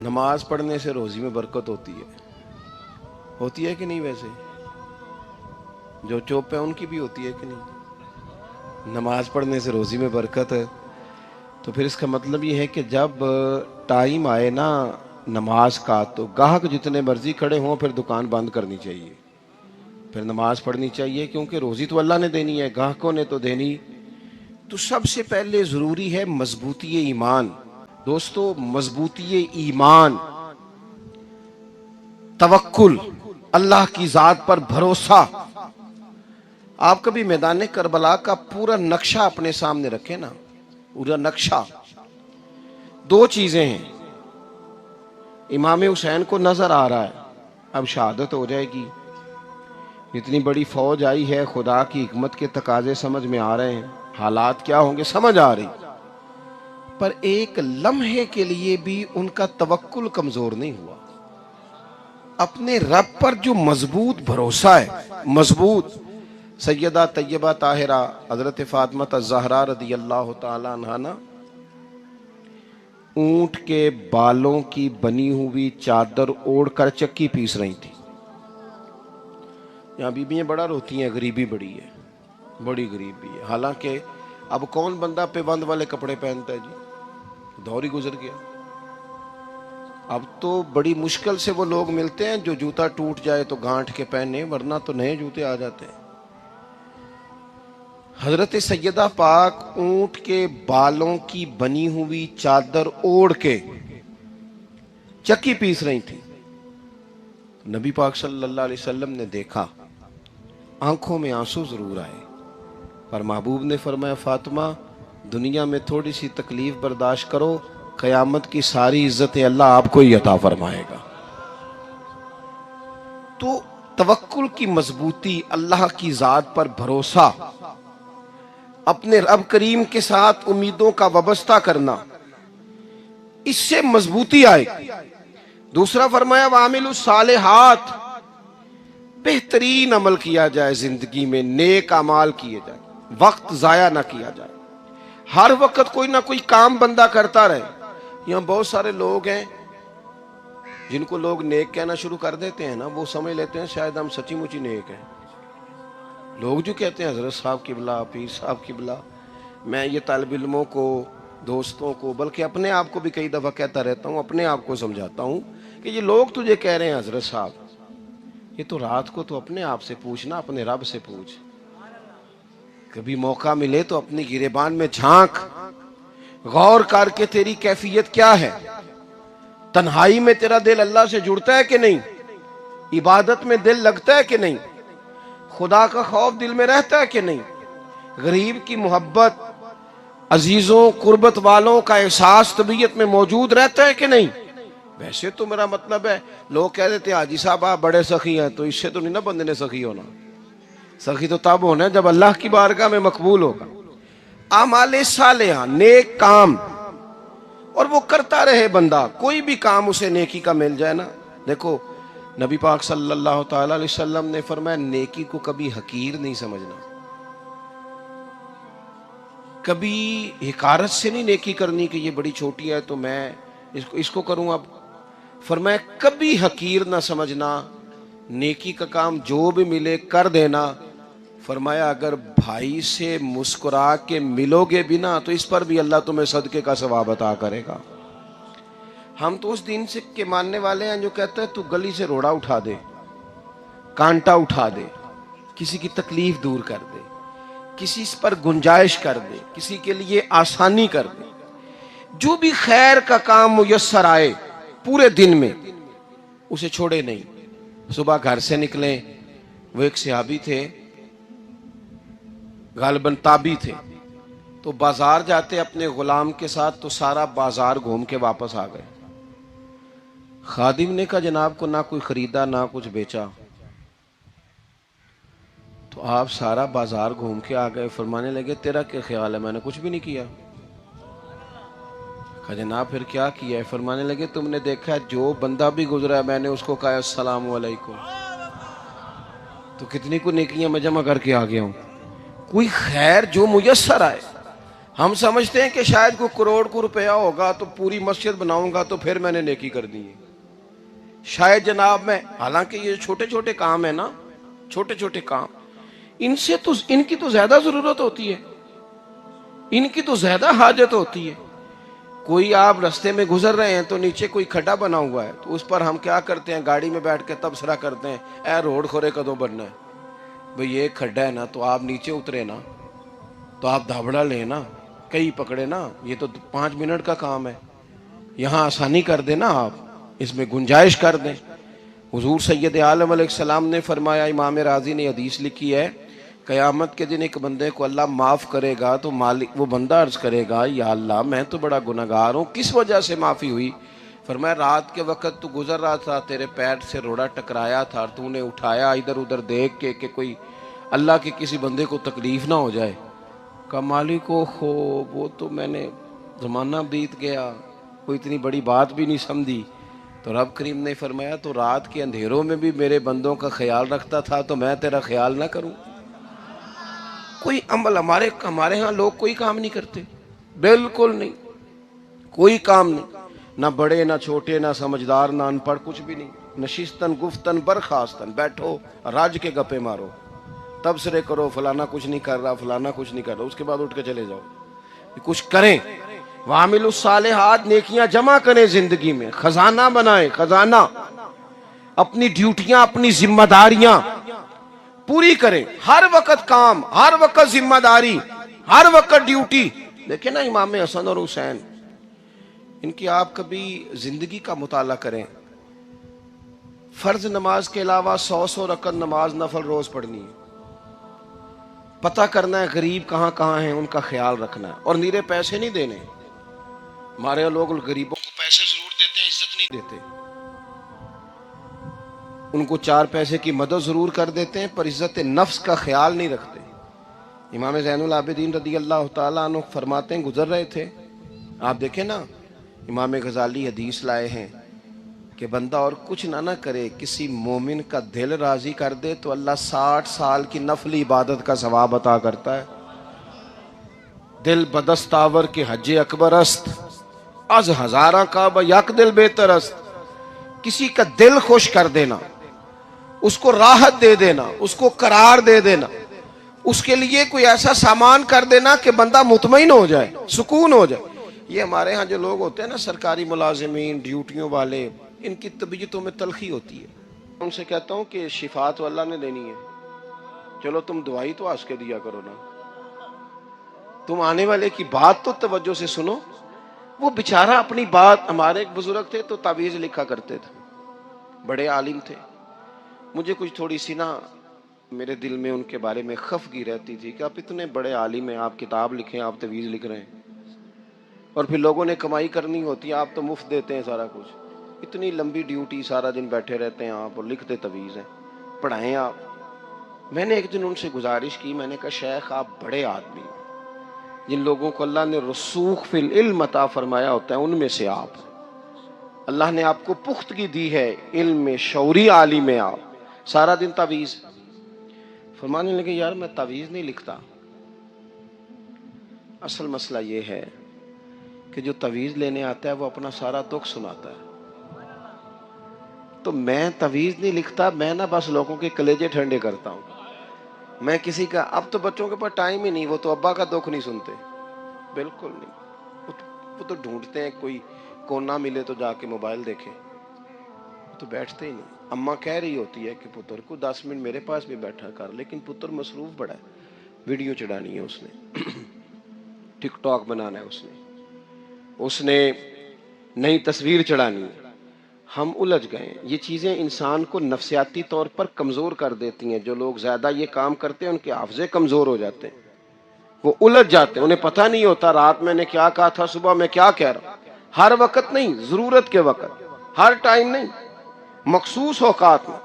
نماز پڑھنے سے روزی میں برکت ہوتی ہے کہ نہیں؟ ویسے جو چوپ ہے ان کی بھی ہوتی ہے کہ نہیں؟ نماز پڑھنے سے روزی میں برکت ہے تو پھر اس کا مطلب یہ ہے کہ جب ٹائم آئے نا نماز کا تو گاہک جتنے مرضی کھڑے ہوں پھر دکان بند کرنی چاہیے، پھر نماز پڑھنی چاہیے، کیونکہ روزی تو اللہ نے دینی ہے، گاہکوں نے تو دینی۔ تو سب سے پہلے ضروری ہے مضبوطی ایمان۔ دوستو، مضبوطی ایمان، توکل، اللہ کی ذات پر بھروسہ۔ آپ کبھی میدان کربلا کا پورا نقشہ اپنے سامنے رکھیں نا، پورا نقشہ، دو چیزیں ہیں۔ امام حسین کو نظر آ رہا ہے اب شہادت ہو جائے گی، اتنی بڑی فوج آئی ہے، خدا کی حکمت کے تقاضے سمجھ میں آ رہے ہیں، حالات کیا ہوں گے سمجھ آ رہی، پر ایک لمحے کے لیے بھی ان کا توکل کمزور نہیں ہوا۔ اپنے رب پر جو مضبوط بھروسہ ہے، مضبوط۔ سیدہ طیبہ طاہرہ حضرت فاطمہ الزہرا رضی اللہ تعالی عنہا نا اونٹ کے بالوں کی بنی ہوئی چادر اوڑھ کر چکی پیس رہی تھی۔ یہاں بیویاں بڑا روتی ہیں، غریبی بڑی ہے، بڑی غریبی ہے۔ حالانکہ اب کون بندہ پیبند والے کپڑے پہنتا ہے جی، دور ہی گزر گیا۔ اب تو بڑی مشکل سے وہ لوگ ملتے ہیں جو جوتا ٹوٹ جائے تو گانٹھ کے پہنے، ورنہ تو نئے جوتے آ جاتے ہیں۔ حضرت سیدہ پاک اونٹ کے بالوں کی بنی ہوئی چادر اوڑھ کے چکی پیس رہی تھی۔ نبی پاک صلی اللہ علیہ وسلم نے دیکھا، آنکھوں میں آنسو ضرور آئے، پر محبوب نے فرمایا فاطمہ دنیا میں تھوڑی سی تکلیف برداشت کرو، قیامت کی ساری عزت اللہ آپ کو ہی عطا فرمائے گا۔ تو توکل کی مضبوطی، اللہ کی ذات پر بھروسہ، اپنے رب کریم کے ساتھ امیدوں کا وابستہ کرنا، اس سے مضبوطی آئے۔ دوسرا فرمایا وَعَمِلُوا الصَّالِحَاتِ، بہترین عمل کیا جائے زندگی میں، نیک اعمال کیے جائے، وقت ضائع نہ کیا جائے، ہر وقت کوئی نہ کوئی کام بندہ کرتا رہے۔ یہاں بہت سارے لوگ ہیں جن کو لوگ نیک کہنا شروع کر دیتے ہیں نا، وہ سمجھ لیتے ہیں شاید ہم سچی مچی نیک ہیں۔ لوگ جو کہتے ہیں حضرت صاحب قبلہ، پیر صاحب قبلہ، میں یہ طالب علموں کو، دوستوں کو، بلکہ اپنے آپ کو بھی کئی دفعہ کہتا رہتا ہوں، اپنے آپ کو سمجھاتا ہوں کہ یہ لوگ تجھے کہہ رہے ہیں حضرت صاحب، یہ تو رات کو تو اپنے آپ سے پوچھنا، اپنے رب سے پوچھ۔ کبھی موقع ملے تو اپنی گریبان میں جھانک، غور کر کے تیری کیفیت کیا ہے، تنہائی میں تیرا دل اللہ سے جڑتا ہے کہ نہیں، عبادت میں دل لگتا ہے کہ نہیں، خدا کا خوف دل میں رہتا ہے کہ نہیں، غریب کی محبت، عزیزوں قربت والوں کا احساس طبیعت میں موجود رہتا ہے کہ نہیں۔ ویسے تو میرا مطلب ہے، لوگ کہہ دیتے ہیں حاجی صاحب آپ بڑے سخی ہیں، تو اس سے تو نہیں نا بندے نے سخی ہونا، سخی تو تب ہونا ہے جب اللہ کی بارگاہ میں مقبول ہوگا۔ اعمال صالحہ، نیک کام، اور وہ کرتا رہے بندہ، کوئی بھی کام اسے نیکی کا مل جائے نا۔ دیکھو نبی پاک صلی اللہ تعالی علیہ وسلم نے فرمایا نیکی کو کبھی حقیر نہیں سمجھنا، کبھی حقارت سے نہیں نیکی کرنی کہ یہ بڑی چھوٹی ہے تو میں اس کو کروں۔ اب فرمایا کبھی حقیر نہ سمجھنا، نیکی کا کام جو بھی ملے کر دینا۔ فرمایا اگر بھائی سے مسکرا کے ملو گے بھی نا تو اس پر بھی اللہ تمہیں صدقے کا ثواب عطا کرے گا۔ ہم تو اس دین سے کے ماننے والے ہیں جو کہتا ہے تو گلی سے روڑا اٹھا دے، کانٹا اٹھا دے، کسی کی تکلیف دور کر دے، کسی پر گنجائش کر دے، کسی کے لیے آسانی کر دے، جو بھی خیر کا کام میسر آئے پورے دن میں اسے چھوڑے نہیں۔ صبح گھر سے نکلیں، وہ ایک صحابی تھے، غالباً تابعی تھے، تو بازار جاتے اپنے غلام کے ساتھ تو سارا بازار گھوم کے واپس آ گئے۔ خادم نے کہا جناب کو نہ کوئی خریدا نہ کچھ بیچا، تو آپ سارا بازار گھوم کے آ گئے، فرمانے لگے تیرا کیا خیال ہے؟ میں نے کچھ بھی نہیں کیا۔ کہا جناب پھر کیا کیا ہے؟ فرمانے لگے تم نے دیکھا جو بندہ بھی گزرا ہے میں نے اس کو کہا السلام علیکم، تو کتنی کو نیکیاں میں جمع کر کے آ گیا ہوں۔ کوئی خیر جو میسر آئے، ہم سمجھتے ہیں کہ شاید کوئی کروڑ کو روپیہ ہوگا تو پوری مسجد بناؤں گا تو پھر میں نے نیکی کر دی ہے. شاید جناب میں، حالانکہ یہ چھوٹے چھوٹے کام ہیں نا، چھوٹے چھوٹے کام، ان سے تو ان کی تو زیادہ ضرورت ہوتی ہے، ان کی تو زیادہ حاجت ہوتی ہے. کوئی آپ رستے میں گزر رہے ہیں تو نیچے کوئی کھڈا بنا ہوا ہے تو اس پر ہم کیا کرتے ہیں، گاڑی میں بیٹھ کے تبصرہ کرتے ہیں، اے روڈ کھورے کدوں بننا ہے بھئی، یہ کھڈا ہے نا تو آپ نیچے اترے نا، تو آپ دھابڑا لیں نا، کئی پکڑے نا، یہ تو 5 منٹ کا کام ہے، یہاں آسانی کر دیں نا، آپ اس میں گنجائش کر دیں. حضور سید عالم علیہ السلام نے فرمایا، امام راضی نے حدیث لکھی ہے، قیامت کے دن ایک بندے کو اللہ معاف کرے گا تو مالک، وہ بندہ عرض کرے گا، یا اللہ میں تو بڑا گنہگار ہوں، کس وجہ سے معافی ہوئی؟ فرمایا رات کے وقت تو گزر رہا تھا، تیرے پیر سے روڑا ٹکرایا تھا، تو نے اٹھایا ادھر ادھر دیکھ کے کہ کوئی اللہ کے کسی بندے کو تکلیف نہ ہو جائے. کہا مالک کو ہو، وہ تو میں نے، زمانہ بیت گیا، کوئی اتنی بڑی بات بھی نہیں سمجھی. تو رب کریم نے فرمایا تو رات کے اندھیروں میں بھی میرے بندوں کا خیال رکھتا تھا تو میں تیرا خیال نہ کروں؟ کوئی عمل ہمارے ہاں لوگ کوئی کام نہیں کرتے، بالکل نہیں، کوئی کام نہیں، نہ بڑے نہ چھوٹے نہ سمجھدار نہ ان پڑھ، کچھ بھی نہیں. نشستن گفتن برخاستن، بیٹھو راج کے گپے مارو، تبصرے کرو، فلانا کچھ نہیں کر رہا، فلانا کچھ نہیں کر رہا، اس کے بعد اٹھ کے چلے جاؤ. کچھ کریں، وعاملوا الصالحات، نیکیاں جمع کریں زندگی میں، خزانہ بنائیں، خزانہ، اپنی ڈیوٹیاں، اپنی ذمہ داریاں پوری کریں، ہر وقت کام، ہر وقت ذمہ داری، ہر وقت ڈیوٹی. دیکھیں نا امام حسن اور حسین، ان کی آپ کبھی زندگی کا مطالعہ کریں، فرض نماز کے علاوہ 100 رکعت نماز نفل روز پڑھنی ہے، پتہ کرنا ہے غریب کہاں کہاں ہیں، ان کا خیال رکھنا ہے، اور نیرے پیسے نہیں دینے. ہمارے لوگ غریبوں کو پیسے ضرور دیتے ہیں، عزت نہیں دیتے، ان کو 4 پیسے کی مدد ضرور کر دیتے ہیں پر عزت نفس کا خیال نہیں رکھتے. امام زین العابدین رضی اللہ تعالیٰ عنہ فرماتے ہیں، گزر رہے تھے، آپ دیکھیں نا، امام غزالی حدیث لائے ہیں کہ بندہ اور کچھ نہ کرے، کسی مومن کا دل راضی کر دے تو اللہ 60 سال کی نفلی عبادت کا ثواب عطا کرتا ہے. دل بدستاور کے حج اکبر است، از ہزارہ کعبہ یک دل بہتر است. کسی کا دل خوش کر دینا، اس کو راحت دے دینا، اس کو قرار دے دینا، اس کے لیے کوئی ایسا سامان کر دینا کہ بندہ مطمئن ہو جائے، سکون ہو جائے. یہ ہمارے ہاں جو لوگ ہوتے ہیں نا، سرکاری ملازمین، ڈیوٹیوں والے، ان کی طبیعتوں میں تلخی ہوتی ہے. ان سے کہتا ہوں کہ شفا تو اللہ نے دینی ہے، چلو تم دوائی تو ہنس کے دیا کرو نا، تم آنے والے کی بات تو توجہ سے سنو. وہ بیچارہ اپنی بات، ہمارے ایک بزرگ تھے تو تعویذ لکھا کرتے تھے، بڑے عالم تھے. مجھے کچھ تھوڑی سی نا میرے دل میں ان کے بارے میں خفگی رہتی تھی کہ آپ اتنے بڑے عالم ہیں، آپ کتاب لکھیں، آپ تعویذ لکھ رہے ہیں، اور پھر لوگوں نے کمائی کرنی ہوتی ہے، آپ تو مفت دیتے ہیں سارا کچھ. اتنی لمبی ڈیوٹی، سارا دن بیٹھے رہتے ہیں آپ اور لکھتے تعویذ ہیں، پڑھائیں آپ. میں نے ایک دن ان سے گزارش کی، میں نے کہا شیخ آپ بڑے آدمی ہیں، جن لوگوں کو اللہ نے رسوخ فی العلم عطا فرمایا ہوتا ہے ان میں سے آپ، اللہ نے آپ کو پختگی دی ہے علم میں، شعوری عالم میں، آپ سارا دن تعویذ. فرمانے لگے یار میں تعویذ نہیں لکھتا، اصل مسئلہ یہ ہے کہ جو تعویذ لینے آتا ہے وہ اپنا سارا دکھ سناتا ہے، تو میں تعویذ نہیں لکھتا، میں نا بس لوگوں کے کلیجے ٹھنڈے کرتا ہوں. میں کسی کا، اب تو بچوں کے پاس ٹائم ہی نہیں، وہ تو ابا کا دکھ نہیں سنتے، بالکل نہیں. وہ تو ڈھونڈتے ہیں کوئی کونا ملے تو جا کے موبائل دیکھے، وہ تو بیٹھتے ہی نہیں. اماں کہہ رہی ہوتی ہے کہ پتر کو 10 منٹ میرے پاس بھی بیٹھا کر، لیکن پتر مصروف بڑا ہے، ویڈیو چڑھانی ہے اس نے، ٹک ٹاک بنانا ہے اس نے نئی تصویر چڑھانی ہے. ہم الجھ گئے. یہ چیزیں انسان کو نفسیاتی طور پر کمزور کر دیتی ہیں. جو لوگ زیادہ یہ کام کرتے ہیں ان کے حافظے کمزور ہو جاتے ہیں، وہ الجھ جاتے ہیں، انہیں پتہ نہیں ہوتا رات میں نے کیا کہا تھا، صبح میں کیا کہہ رہا ہوں. ہر وقت نہیں، ضرورت کے وقت، ہر ٹائم نہیں، مخصوص اوقات میں.